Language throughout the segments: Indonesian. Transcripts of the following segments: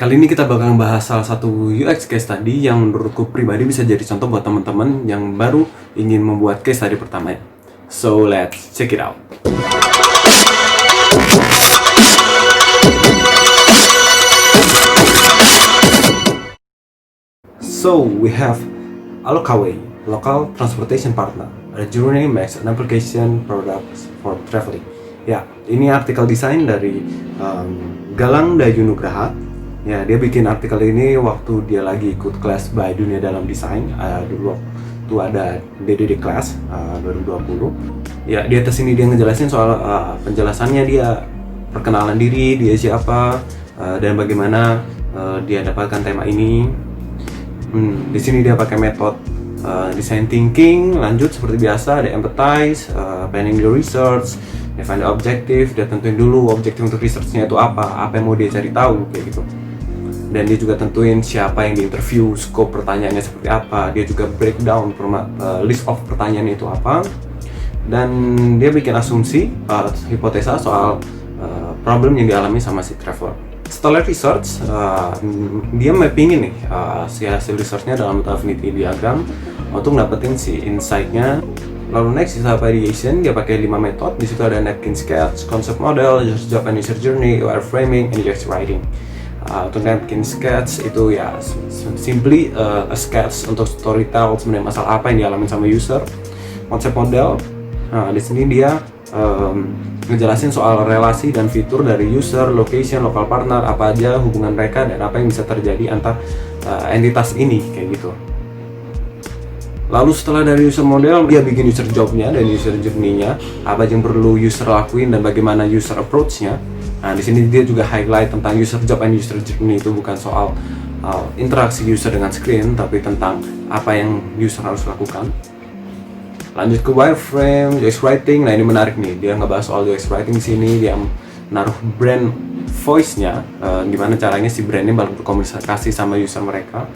Kali ini kita bakal bahas salah satu UX case study yang menurutku pribadi bisa jadi contoh buat teman-teman yang baru ingin membuat case study pertamanya. So let's check it out. So we have Alokaway, local transportation partner. A journey makes an application products for traveling. Ya, ini artikel desain dari Galang Dayu Nugraha. Ya, dia bikin artikel ini waktu dia lagi ikut kelas by Dunia Dalam Desain dulu waktu ada DDD Class 2020. Ya, di atas ini dia ngejelasin soal penjelasannya dia, perkenalan diri, dia siapa, dan bagaimana dia dapatkan tema ini. Di sini dia pakai metode design thinking, lanjut seperti biasa, ada empathize, planning the research, define the objective, dia tentuin dulu objektif untuk researchnya itu apa yang mau dia cari tahu, kayak gitu. Dan dia juga tentuin siapa yang diinterview, scope pertanyaannya seperti apa, dia juga breakdown list of pertanyaan itu apa, dan dia bikin asumsi, hipotesa soal problem yang dialami sama si traveler. Setelah research, dia mappingin nih si hasil researchnya dalam affinity diagram untuk dapetin si insight-nya. Lalu next is ideation, dia pakai 5 metode. Di situ ada napkin sketch, concept model, user job and user journey, wireframing, and UX writing. Untuk napkin sketch itu ya simply a sketch untuk storytell sebenarnya masalah apa yang dialami sama user. Konsep model, di sini dia ngejelasin soal relasi dan fitur dari user, location, local partner, apa aja hubungan mereka dan apa yang bisa terjadi antar entitas ini, kayak gitu. Lalu setelah dari user model, dia bikin user jobnya dan user journey-nya, apa yang perlu user lakuin dan bagaimana user approach-nya. Nah, di sini dia juga highlight tentang user job and user journey, itu bukan soal interaksi user dengan screen, tapi tentang apa yang user harus lakukan. Lanjut ke wireframe, UX writing. Nah, ini menarik nih, dia ngebahas soal UX writing di sini, dia naruh brand voice-nya, gimana caranya si brandnya bakal berkomunikasi sama user mereka.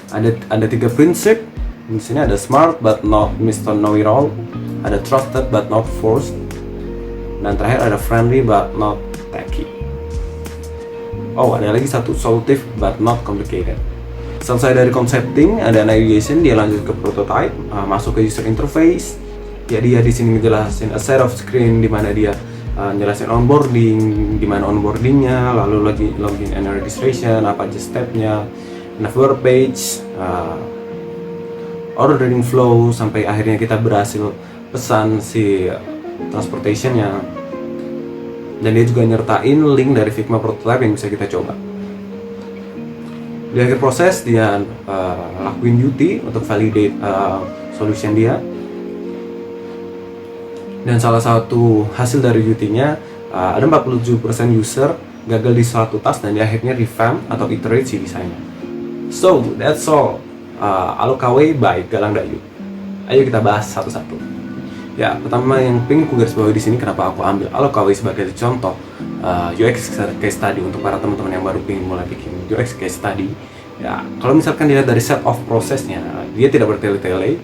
Ada 3 prinsip. Di sini ada smart but not Mr. Know It All, ada trusted but not forced, dan terakhir ada friendly but not tacky. Oh, ada lagi satu, solutive but not complicated. Selesai dari concepting, ada ideation, dia lanjut ke prototype, masuk ke user interface. Jadi dia di sini ngejelasin a set of screen di mana dia ngejelasin onboarding, di mana onboardingnya, lalu login and registration, apa aja stepnya, navigate page, ordering flow, sampai akhirnya kita berhasil pesan si transportationnya. Dan dia juga nyertain link dari Figma prototype yang bisa kita coba. Di akhir proses dia lakuin UT untuk validate solution dia. Dan salah satu hasil dari UT-nya ada 47% user gagal di suatu task dan dia akhirnya revamp atau iterate si desainnya. So that's all. Alokaway by Galang Dayu. Ayo kita bahas satu-satu. Ya, pertama yang pengen ku garis bawahi di sini, kenapa aku ambil Alokaway sebagai contoh UX case study untuk para teman-teman yang baru pengen mulai bikin UX case study. Ya, kalau misalkan dilihat dari set of prosesnya, dia tidak bertele-tele.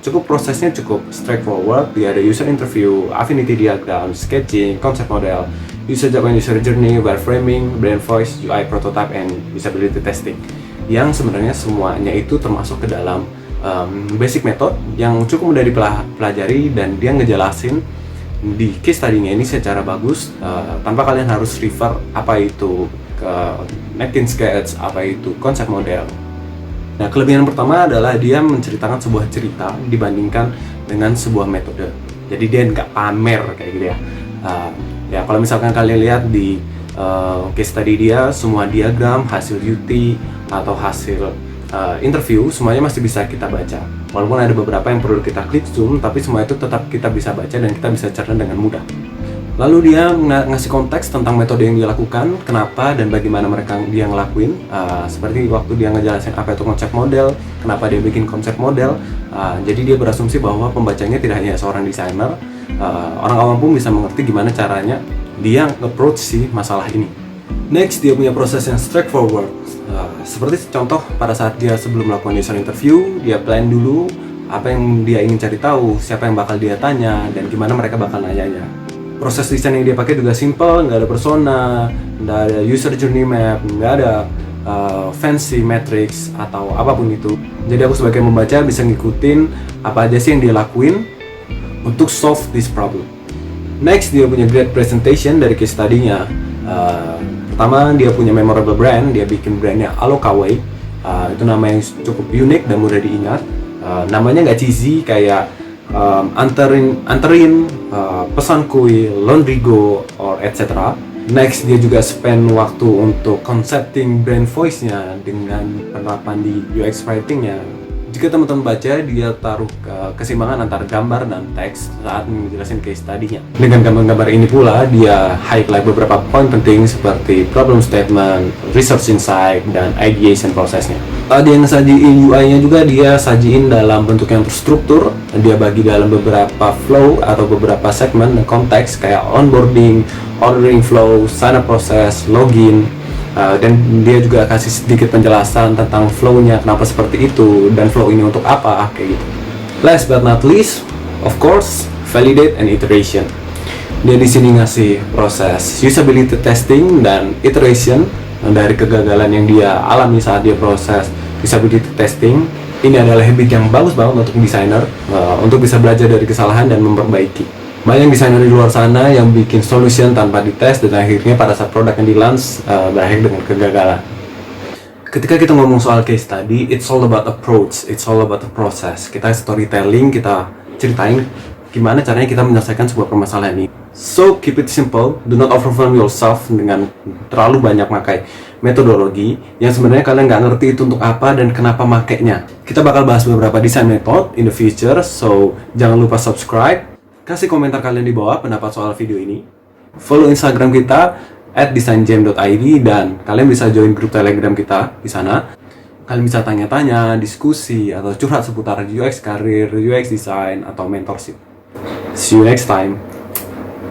Cukup prosesnya cukup straightforward. Dia ada user interview, affinity diagram, sketching, concept model, user job and user journey, wireframing, brand voice, UI prototype, and usability testing. Yang sebenarnya semuanya itu termasuk ke dalam basic method yang cukup mudah dipelajari, dan dia ngejelasin di case study-nya ini secara bagus tanpa kalian harus refer apa itu ke napkin sketch, apa itu konsep model. Nah, kelebihan pertama adalah dia menceritakan sebuah cerita dibandingkan dengan sebuah metode. Jadi dia nggak pamer kayak gitu ya. Ya, kalau misalkan kalian lihat di case study dia, semua diagram, hasil UT atau hasil interview, semuanya masih bisa kita baca. Walaupun ada beberapa yang perlu kita klik zoom, tapi semua itu tetap kita bisa baca dan kita bisa cerna dengan mudah. Lalu dia ngasih konteks tentang metode yang dia lakukan, kenapa dan bagaimana dia ngelakuin. Seperti waktu dia ngejelasin apa itu konsep model, kenapa dia bikin konsep model. Jadi dia berasumsi bahwa pembacanya tidak hanya seorang desainer, orang awam pun bisa mengerti gimana caranya dia approach si masalah ini. Next, dia punya proses yang straightforward. Seperti contoh pada saat dia sebelum melakukan user interview, dia plan dulu apa yang dia ingin cari tahu, siapa yang bakal dia tanya, dan gimana mereka bakal nanyanya. Proses desain yang dia pakai juga simple, nggak ada persona, nggak ada user journey map, nggak ada fancy matrix atau apapun itu. Jadi aku sebagai membaca bisa ngikutin apa aja sih yang dia lakuin untuk solve this problem. Next, dia punya great presentation dari case study-nya. Pertama, dia punya memorable brand. Dia bikin brandnya Allokaway. Itu nama yang cukup unik dan mudah diingat. Namanya nggak cheesy kayak anterin, pesan kuil, laundry go, or etc. Next, dia juga spend waktu untuk concepting brand voice-nya dengan penerapan di UX writing-nya. Jika teman-teman baca, dia taruh keseimbangan antara gambar dan teks saat menjelaskan case study-nya. Dengan gambar-gambar ini pula, dia highlight beberapa poin penting seperti problem statement, research insight, dan ideation prosesnya. Dia ngesajiin UI-nya juga, dia sajiin dalam bentuk yang terstruktur. Dia bagi dalam beberapa flow atau beberapa segmen dan konteks kayak onboarding, ordering flow, sign up process, login. Dan dia juga kasih sedikit penjelasan tentang flow-nya, kenapa seperti itu, dan flow ini untuk apa, kayak gitu. Last but not least, of course, validate and iteration. Dia di sini ngasih proses usability testing dan iteration dari kegagalan yang dia alami saat dia proses usability testing. Ini adalah habit yang bagus banget untuk desainer, untuk bisa belajar dari kesalahan dan memperbaiki. Banyak desainer di luar sana yang bikin solution tanpa dites dan akhirnya pada saat produk yang di-launch berakhir dengan kegagalan. Ketika kita ngomong soal case study, it's all about approach, it's all about the process. Kita storytelling, kita ceritain gimana caranya kita menyelesaikan sebuah permasalahan ini. So keep it simple, do not overwhelm yourself dengan terlalu banyak pakai metodologi yang sebenarnya kalian nggak ngerti itu untuk apa dan kenapa makainya. Kita bakal bahas beberapa design method in the future, so jangan lupa subscribe. Kasih komentar kalian di bawah pendapat soal video ini. Follow Instagram kita @designjam.id dan kalian bisa join grup Telegram kita di sana. Kalian bisa tanya-tanya, diskusi, atau curhat seputar UX karir, UX design, atau mentorship. See you next time.